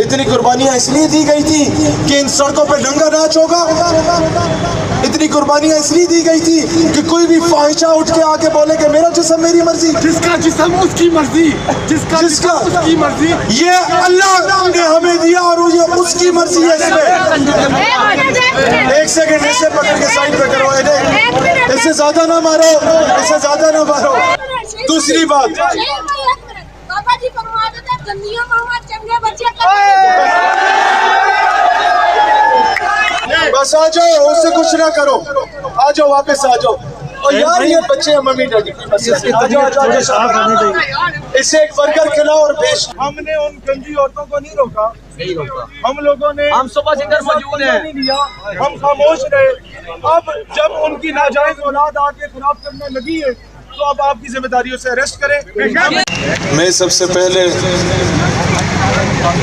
इतनी कुर्बानियां इसलिए दी गई थी कि इन सड़कों पे नंगा नाच होगा। इतनी कुर्बानियां इसलिए दी गई थी कि कोई भी फाहिशा उठ के आके बोले कि मेरा जिस्म मेरी मर्जी, जिसका जिस्म उसकी मर्जी, जिसका उसकी मर्जी। ये अल्लाह ने हमें दिया और ये उसकी मर्जी है। एक सेकंड इसे पकड़ के साइड पे करो, इससे ज्यादा ना मारो, इससे ज्यादा ना मारो। दूसरी बात, बाबा जी फरमा देते हैं गंदियों को चंगे बच्चे बस आ जाओ, उससे कुछ ना करो, आ जाओ वापस आ जाओ। और यार ये बच्चे मम्मी डैडी इसे एक बर्गर खिलाओ और पेश। हमने उन गंदी औरतों को नहीं रोका, हम लोगों ने, हम सुबह से इधर मौजूद हैं, नहीं दिया, हम खामोश रहे। अब जब उनकी नाजायज औलाद आके खराब करने लगी है तो अब आपकी जिम्मेदारियों से अरेस्ट करें। मैं सबसे पहले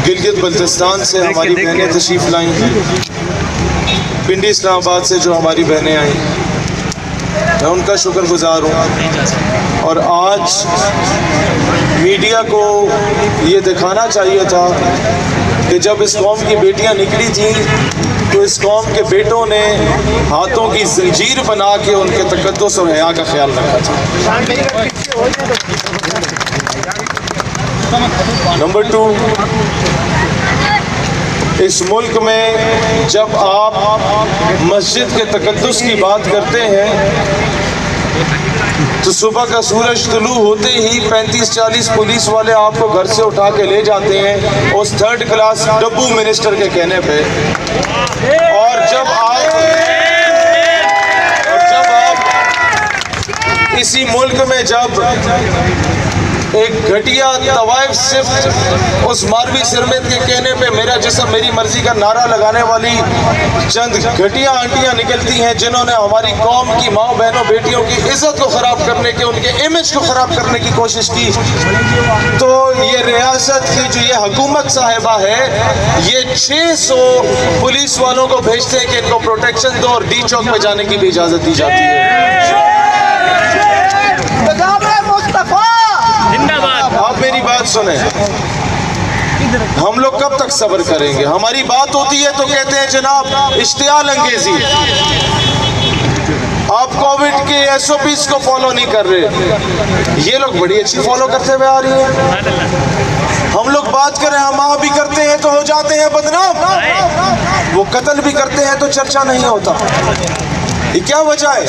गिलगित बल्तिस्तान से हमारी बहनें तशरीफ लाई, पिंडी इस्लामाबाद से जो हमारी बहनें आई, मैं उनका शुक्रगुजार हूँ। और आज मीडिया को ये दिखाना चाहिए था कि जब इस कौम की बेटियां निकली थीं तो इस कौम के बेटों ने हाथों की जंजीर बना के उनके तकद्दुस और हया का ख्याल रखा था। नंबर 2, इस मुल्क में जब आप मस्जिद के तकद्दुस की बात करते हैं तो सुबह का सूरज तुलू होते ही 35-40 पुलिस वाले आपको घर से उठा के ले जाते हैं उस 3rd क्लास डब्बू मिनिस्टर के कहने पे। और जब आप इसी मुल्क में जब एक घटिया तवाइफ सिर्फ उस मारवी सिरमत के कहने पे मेरा जिस्म मेरी मर्जी का नारा लगाने वाली चंद घटिया आंटियां निकलती हैं जिन्होंने हमारी कौम की माओ बहनों बेटियों की इज्जत को ख़राब करने के, उनके इमेज को ख़राब करने की कोशिश की, तो ये रियासत की जो ये हुकूमत साहिबा है ये 600 पुलिस वालों को भेजते हैं कि इनको प्रोटेक्शन दो और डी चौक पे जाने की भी इजाज़त दी जाती है। आप मेरी बात सुने, हम लोग कब तक सब्र करेंगे? हमारी बात होती है तो कहते हैं जनाब इश्तियाल अंगेजी, आप कोविड के SOPs को फॉलो नहीं कर रहे। ये लोग बड़ी अच्छी फॉलो करते हुए आ रही है। हम लोग बात करें, हम वहाँ भी करते हैं तो हो जाते हैं बदनाम, वो कत्ल भी करते हैं तो चर्चा नहीं होता। ये क्या वजह है?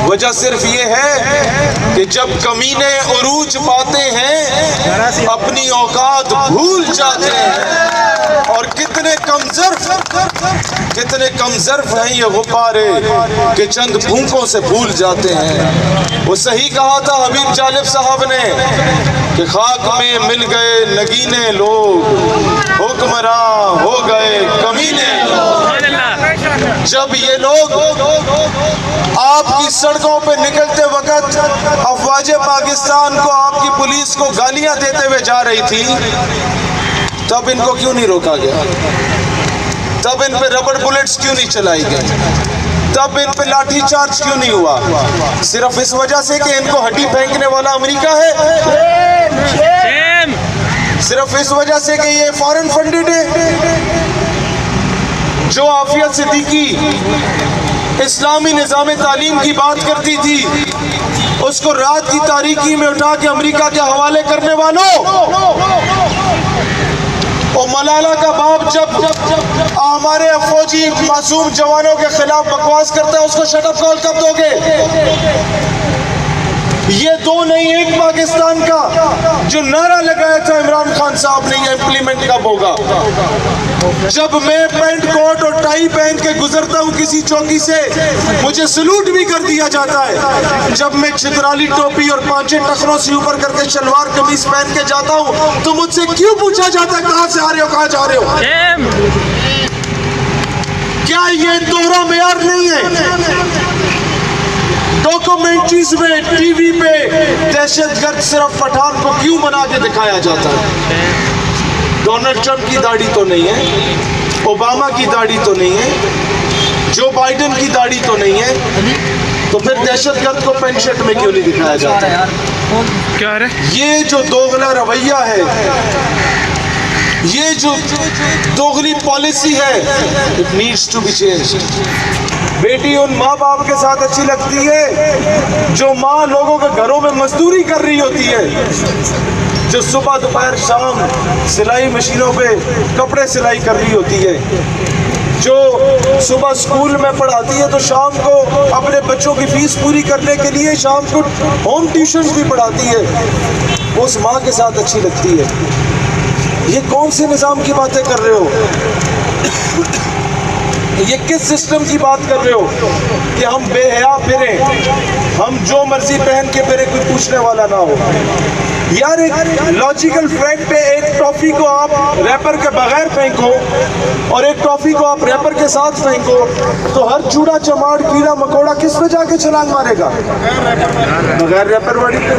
वजह सिर्फ ये है कि जब कमीने उरूज पाते हैं अपनी औकात भूल जाते हैं। और कितने कमजर्फ हैं ये गुब्बारे कि चंद भूखों से भूल जाते हैं। वो सही कहा था हबीब जालिब साहब ने कि खाक में मिल गए नगीने लोग, हुक्मरान हो गए कमीने लोग। जब ये लोग आपकी सड़कों पे निकलते वक्त अफवाज पाकिस्तान को, आपकी पुलिस को गालियां देते हुए जा रही थी, तब इनको क्यों नहीं रोका गया? तब इन पे रबड़ बुलेट्स क्यों नहीं चलाई गई? तब इन पे लाठी चार्ज क्यों नहीं हुआ? सिर्फ इस वजह से कि इनको हड्डी फेंकने वाला अमेरिका है? सिर्फ इस वजह से कि ये फॉरेन फंडेड है? जो आफिया सिद्दीकी इस्लामी निज़ाम तालीम की बात करती थी, उसको रात की तारीकी में उठा के अमेरिका के हवाले करने वालों, और मलाला का बाप जब हमारे फौजी मासूम जवानों के खिलाफ बकवास करता है उसको शट अप कॉल कब दोगे? ये दो नहीं एक पाकिस्तान का जो नारा लगाया था इमरान खान साहब ने, ये इम्प्लीमेंट कब होगा? जब मैं पैंट कोट और टाई पहन के गुजरता हूँ किसी चौकी से, मुझे सलूट भी कर दिया जाता है। जब मैं चित्राली टोपी और 5 टखनों से ऊपर करके शलवार कमीज पहन के जाता हूँ तो मुझसे क्यों पूछा जाता है कहाँ से आ रहे हो, कहाँ जा रहे हो? क्या ये दोहरा मेयार नहीं है? डॉक्यूमेंट्रीज में, टीवी पे दहशतगर्द सिर्फ पठान को क्यों बना के दिखाया जाता है? डोनाल्ड ट्रंप की दाढ़ी तो नहीं है, ओबामा की दाढ़ी तो नहीं है, जो बाइडेन की दाढ़ी तो नहीं है, तो फिर दहशतगर्द को पेंट शर्ट में क्यों नहीं दिखाया जाता? क्या है ये जो दोगला रवैया है, ये जो दोगली पॉलिसी है, it needs to be change. बेटी उन माँ बाप के साथ अच्छी लगती है जो माँ लोगों के घरों में मजदूरी कर रही होती है, जो सुबह दोपहर शाम सिलाई मशीनों पे कपड़े सिलाई कर रही होती है, जो सुबह स्कूल में पढ़ाती है तो शाम को अपने बच्चों की फीस पूरी करने के लिए शाम को होम ट्यूशन भी पढ़ाती है, उस माँ के साथ अच्छी लगती है। ये कौन से निज़ाम की बातें कर रहे हो? ये किस सिस्टम की बात कर रहे हो कि हम बेहया फिरें, हम जो मर्जी पहन के फिरें, कोई पूछने वाला ना हो? यार एक लॉजिकल फैक्ट पे एक टॉफी को आप रैपर के बगैर फेंको और एक टॉफी को आप रैपर के साथ फेंको तो हर चूड़ा चमाड़ कीड़ा मकोड़ा किस पे जाके छलांग मारेगा? बगैर रैपर वाली पे।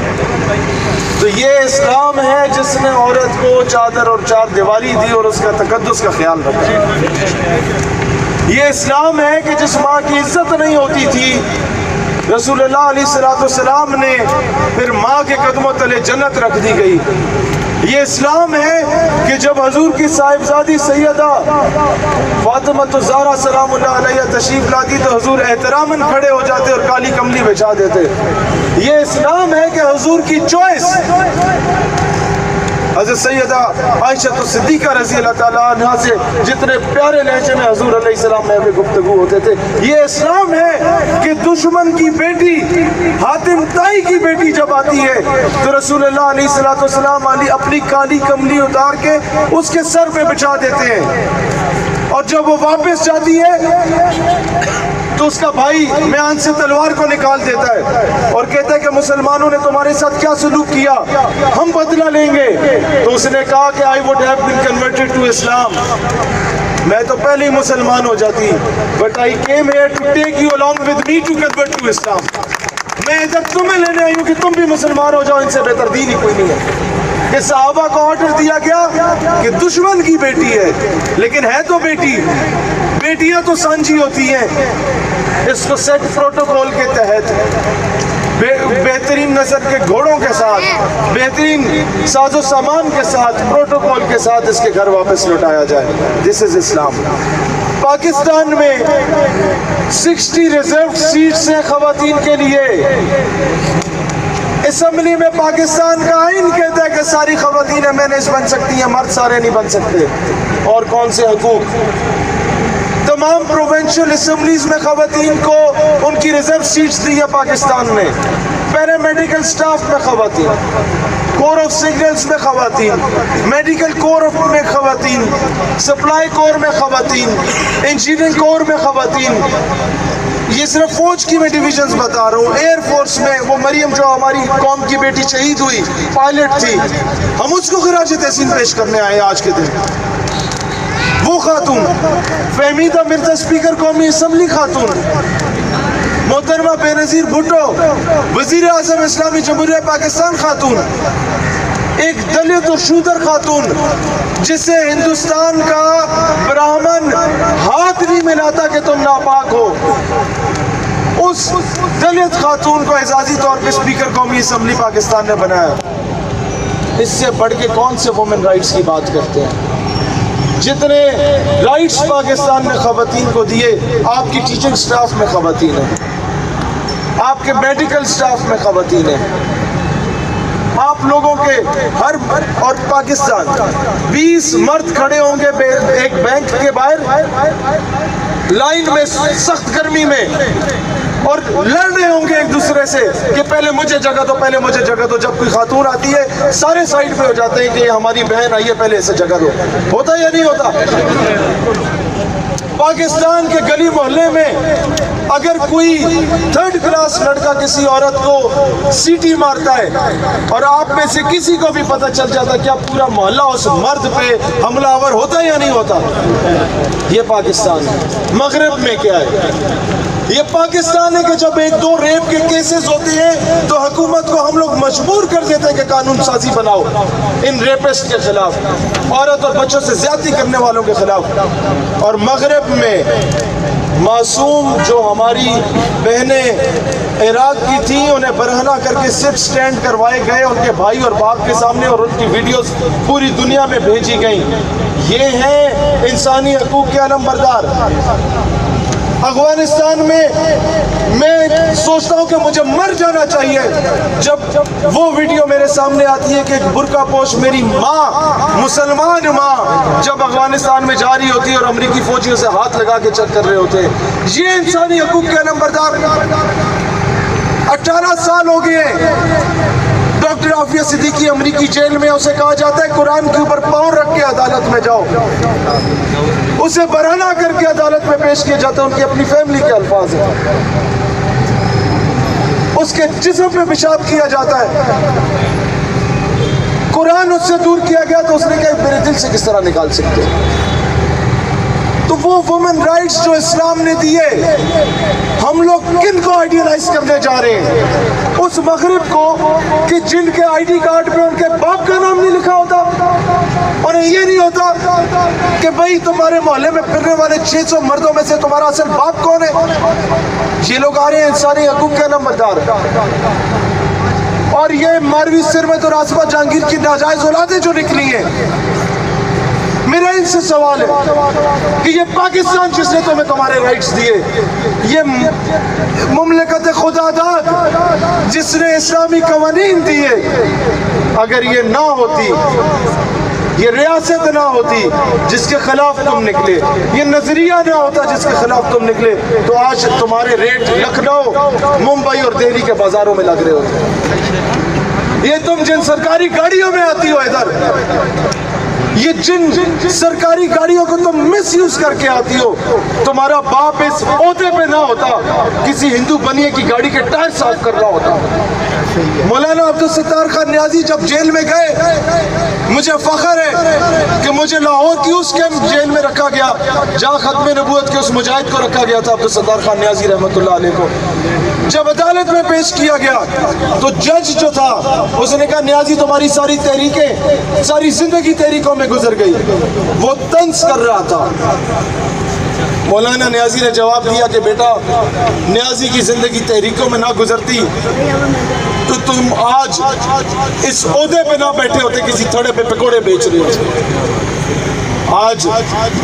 तो ये इस्लाम है जिसने औरत को चादर और चार दीवारी दी और उसका तकद्दुस का ख्याल रखा। ये इस्लाम है कि जिस माँ की इज्जत नहीं होती थी, रसूलुल्लाह अलैहिस्सलाम ने फिर माँ के कदमों तले जन्नत रख दी गई। ये इस्लाम है कि जब हजूर की साहिबजादी सैयदा फातिमा ज़हरा सलामुल्लाह अलैहा तशरीफ लाती तो हजूर एहतरामन खड़े हो जाते और काली कमली बिछा देते। ये इस्लाम है कि हजूर की चॉइस हज़रत सैयदा आयशा सिद्दीक़ा रज़ी अल्लाह ताला अन्हा से जितने प्यारे लहजे में हजूर अलैहिस्सलाम में गुफ्तगू होते थे। ये इस्लाम है कि दुश्मन की बेटी हातिम ताई की बेटी जब आती है तो रसूलुल्लाह अलैहिस्सलाम अपनी काली कमली उतार के उसके सर पे बिछा देते हैं और जब वो वापस जाती है तो उसका भाई म्यान से तलवार को निकाल देता है और कहता है कि मुसलमानों ने तुम्हारे साथ क्या सलूक किया, हम बदला लेंगे। तो उसने कहा कि I would have been converted to Islam, मैं तो पहले ही मुसलमान हो जाती, but I came here to take you along with me to convert to Islam. मैं इधर तुम्हें लेने आई हूँ कि तुम भी मुसलमान हो जाओ, इनसे बेहतर दीन ही कोई नहीं है। कि सहाबा को ऑर्डर दिया गया कि दुश्मन की बेटी है लेकिन है तो बेटी, बेटियां तो सांझी होती हैं। इसको सेट प्रोटोकॉल के तहत बेहतरीन नस्ल के घोड़ों के साथ, बेहतरीन साजो सामान के साथ, प्रोटोकॉल के साथ इसके घर वापस लौटाया जाए। दिस इज इस्लाम। पाकिस्तान में 60 रिजर्व सीट्स हैं खवातीन के लिए। असम्बली में पाकिस्तान का आइन कहता है कि सारी खवातीन एमएनएस बन सकती हैं, मर्द सारे नहीं बन सकते। और कौन से हकूक? तमाम प्रोविंशियल असम्बलीज में खवातीन को उनकी रिजर्व सीट्स दी है पाकिस्तान ने। पैरामेडिकल स्टाफ में खवातीन, कोर ऑफ सिग्नल्स में खवातीन, मेडिकल कोर में खवातीन, सप्लाई कोर में खवातीन, इंजीनियरिंग कोर में खवातीन। ये सिर्फ फौज की मैं डिविजन्स बता रहा हूँ। एयरफोर्स में वो मरियम जो हमारी कौम की बेटी शहीद हुई, पायलट थी, हम उसको खिराज तहसीन पेश करने आए आज के दिन। वो खातून फहमीदा मिर्जा स्पीकर कौमी असम्बली खातून, मोहतरमा बेनज़ीर भुट्टो वज़ीर आज़म इस्लामी जमहूरिया पाकिस्तान खातून, एक दलित और शूदर खातून जिसे हिंदुस्तान का ब्राह्मण हाथ नहीं मिलाता कि तुम नापाक हो, उस दलित खातून को एजाजी तौर पर स्पीकर कौमी असम्बली पाकिस्तान ने बनाया। इससे बढ़ के कौन से वुमेन राइट्स की बात करते हैं? जितने राइट्स पाकिस्तान ने खवातीन को दिए, आपकी टीचिंग स्टाफ में खवातीन है, आपके मेडिकल स्टाफ में खवातीन है, आप लोगों के हर और पाकिस्तान 20 मर्द खड़े होंगे एक बैंक के बाहर लाइन में सख्त गर्मी में और लड़ रहे होंगे एक दूसरे से कि पहले मुझे जगह दो, पहले मुझे जगह दो। जब कोई खातून आती है सारे साइड पे हो जाते हैं कि हमारी बहन आई है, पहले इसे जगह दो। होता या नहीं होता? पाकिस्तान के गली मोहल्ले में अगर कोई 3rd क्लास लड़का किसी औरत को सीटी मारता है और आप में से किसी को भी पता चल जाता, क्या पूरा मोहल्ला उस मर्द पे हमलावर होता या नहीं होता? ये पाकिस्तान है। मगरब में क्या है? ये पाकिस्तान है कि जब 1-2 रेप के केसेस होते हैं तो हुकूमत को हम लोग मजबूर कर देते हैं कि कानून साजी बनाओ इन रेपिस्ट के खिलाफ, औरत और बच्चों से ज्यादती करने वालों के खिलाफ। और मगरब में मासूम जो हमारी बहनें इराक की थी, उन्हें बरहना करके सिर्फ स्टैंड करवाए गए उनके भाई और बाप के सामने और उनकी वीडियोस पूरी दुनिया में भेजी गई। ये हैं इंसानी हकूक के अलमबरदार। अफगानिस्तान में मैं सोचता हूँ कि मुझे मर जाना चाहिए जब वो वीडियो मेरे सामने आती है कि एक बुर्का पोश मेरी माँ, मुसलमान माँ, जब अफगानिस्तान में जा रही होती है और अमरीकी फौजियों से हाथ लगा के चेक कर रहे होते हैं। ये इंसानी हकूक के अलमबरदार। 18 साल हो गए डॉक्टर आफिया सिद्दीकी अमरीकी जेल में, उसे कहा जाता है कुरान के ऊपर पांव रख के अदालत में जाओ, उसे बराना करके अदालत में पेश किया जाता है। उनकी अपनी फैमिली के अल्फाज हैं। उसके जिस्म पे पेशाब किया जाता है। कुरान उससे दूर किया गया तो उसने कहा मेरे दिल से किस तरह निकाल सकते हैं। तो वो वुमेन राइट्स जो इस्लाम ने दिए, हम लोग किन को आइडियलाइज करने जा रहे हैं? उस मगरिब को कि जिनके आईडी कार्ड पे उनके बाप का नाम नहीं लिखा होता, और ये नहीं होता कि भाई तुम्हारे मोहल्ले में फिरने वाले 600 मर्दों में से तुम्हारा असल बाप कौन है। ये लोग आ रहे हैं इंसानी हकूक के अलमबरदार, और ये मारवी सिरमत और आसमा जहांगीर की नाजायज औलादें जो निकली हैं। मेरा इनसे सवाल है कि ये पाकिस्तान जिसने तुम्हें तुम्हारे राइट्स दिए, ये मुमलिकत खुदादाद जिसने इस्लामी कवानीन दिए, अगर ये ना होती, ये रियासत ना होती जिसके खिलाफ तुम निकले, ये नजरिया ना होता जिसके खिलाफ तुम निकले, तो आज तुम्हारे रेट लखनऊ, मुंबई और दिल्ली के बाजारों में लग रहे होते। ये तुम जिन सरकारी गाड़ियों में आती हो इधर, ये जिन सरकारी गाड़ियों को तुम मिस यूज करके आती हो, तुम्हारा बाप इस ओहदे पे ना होता, किसी हिंदू बनिए की गाड़ी के टायर साफ कर रहा होता। मौलाना अब्दुल सत्तार खान न्याजी जब जेल में गए, मुझे फख्र है कि मुझे लाहौर की उस कैंप जेल में रखा गया जहाँ खत्म नबूवत के उस मुजाहिद को रखा गया था, अब्दुल सत्तार खान न्याजी रहमतुल्लाह अलैह को। जब अदालत में पेश किया गया तो जज जो था उसने कहा न्याजी तुम्हारी सारी तहरीकें, सारी जिंदगी तहरीकों में गुजर गई। वो तंज कर रहा था। मौलाना न्याजी ने जवाब दिया कि बेटा, न्याजी की जिंदगी तहरीकों में ना गुजरती तो तुम आज इस ओहदे पे ना बैठे होते, किसी थड़े पे पकौड़े बेच रहे होते। आज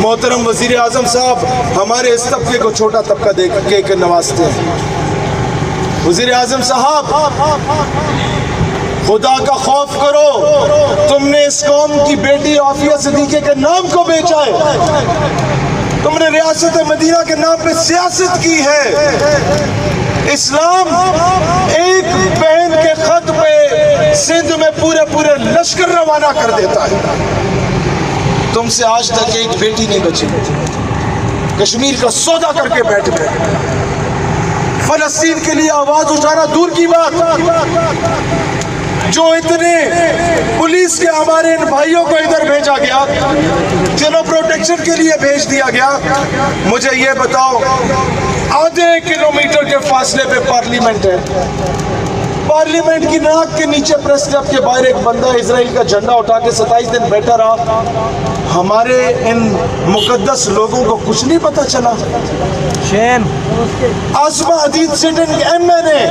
मोहतरम वजीर आजम साहब हमारे इस तबके को छोटा तबका दे के नवाजते हैं। वजीर आजम साहब, खुदा का खौफ करो, तुमने इस कौम की बेटी आफिया सिद्दीकी के नाम को बेचा है, तुमने रियासत मदीना के नाम पे सियासत की है। इस्लाम एक बहन के खत पे सिंध में पूरे पूरे लश्कर रवाना कर देता है। तुमसे आज तक एक बेटी नहीं बची। कश्मीर का सौदा करके बैठ गए। फलस्तीन के लिए आवाज उठाना दूर की बात, जो इतने पुलिस के हमारे इन भाइयों को इधर भेजा गया, चलो प्रोटेक्शन के लिए भेज दिया गया। मुझे ये बताओ, आधे किलोमीटर के फासले पे पार्लियामेंट है, पार्लियामेंट की नाक के नीचे प्रेस क्लब के बाहर एक बंदा इजराइल का झंडा उठा के 27 दिन बैठा रहा। हमारे इन मुकद्दस लोगों को कुछ नहीं पता चला। शेम आसमा अदीद सिटिंग एमएनए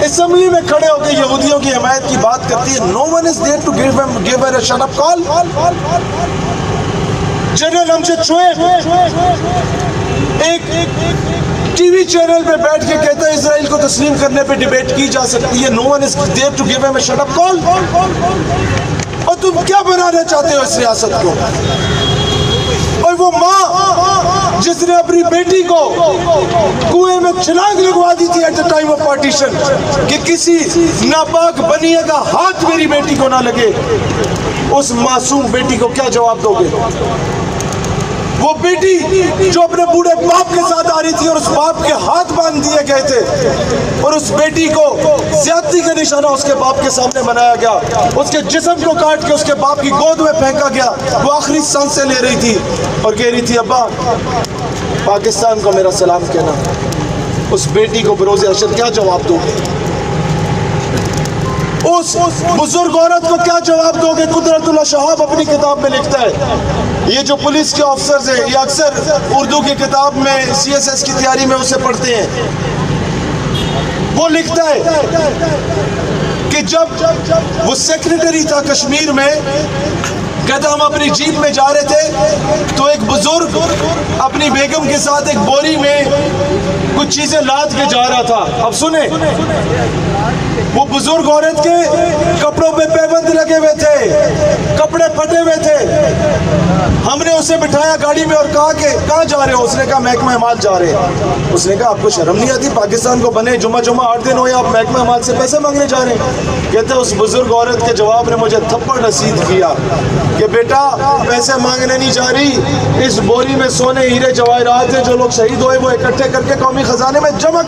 असेंबली में खड़े होकर यहूदियों की हिमायत की बात करती है। No one is there to give her a shut up call. General Amjad Shoaib एक टीवी चैनल पे बैठ के कहता है इजराइल को तस्लीम करने पे डिबेट की जा सकती है। No one is there to give him a shut up call. और तुम क्या बनाना चाहते हो इस रियासत को? और वो माँ जिसने अपनी बेटी को कुएं में छलांग लगवा दी थी at the time of partition कि किसी नापाक बनिए का हाथ मेरी बेटी को ना लगे, उस मासूम बेटी को क्या जवाब दोगे? वो बेटी जो अपने बूढ़े बाप के साथ आ रही थी और उस बाप के हाथ बांध दिए गए थे, और उस बेटी को ज्यादती का निशाना उसके बाप के सामने बनाया गया, उसके जिस्म को काट के उसके बाप की गोद में फेंका गया। वो आखिरी सांसें ले रही थी और कह रही थी अब्बा पाकिस्तान को मेरा सलाम कहना। उस बेटी को बरोज़े हशर क्या जवाब दोगे? उस बुजुर्ग औरत को क्या जवाब दोगे? कुदरतुल्लाह शहाब अपनी किताब में लिखता है, ये जो पुलिस के ऑफिसर्स हैं ये अक्सर उर्दू की किताब में CSS की तैयारी में उसे पढ़ते हैं। वो लिखता है कि जब वो सेक्रेटरी था कश्मीर में, कहता हम अपनी जीप में जा रहे थे तो एक बुजुर्ग अपनी बेगम के साथ एक बोरी में कुछ चीजें लाद के जा रहा था। अब सुने, वो बुजुर्ग औरत के कपड़ों पे पैबंद लगे हुए थे, कपड़े फटे हुए थे। हमने उसे बिठाया गाड़ी में और कहा कि कहाँ जा रहे हो? उसने कहा महकमा माल जा रहे हैं। उसने कहा आपको शर्म नहीं आती? पाकिस्तान को बने जुम्मा 8 दिन हो या आप महकमा माल से पैसे मांगने जा रहे हैं? कहते उस बुजुर्ग औरत के जवाब ने मुझे थप्पड़ रसीद किया कि बेटा पैसे मांगने नहीं जा रही, इस बोरी में सोने हीरे जवाहरात है जो लोग शहीद हुए वो इकट्ठे करके कौमी खजाने में जमा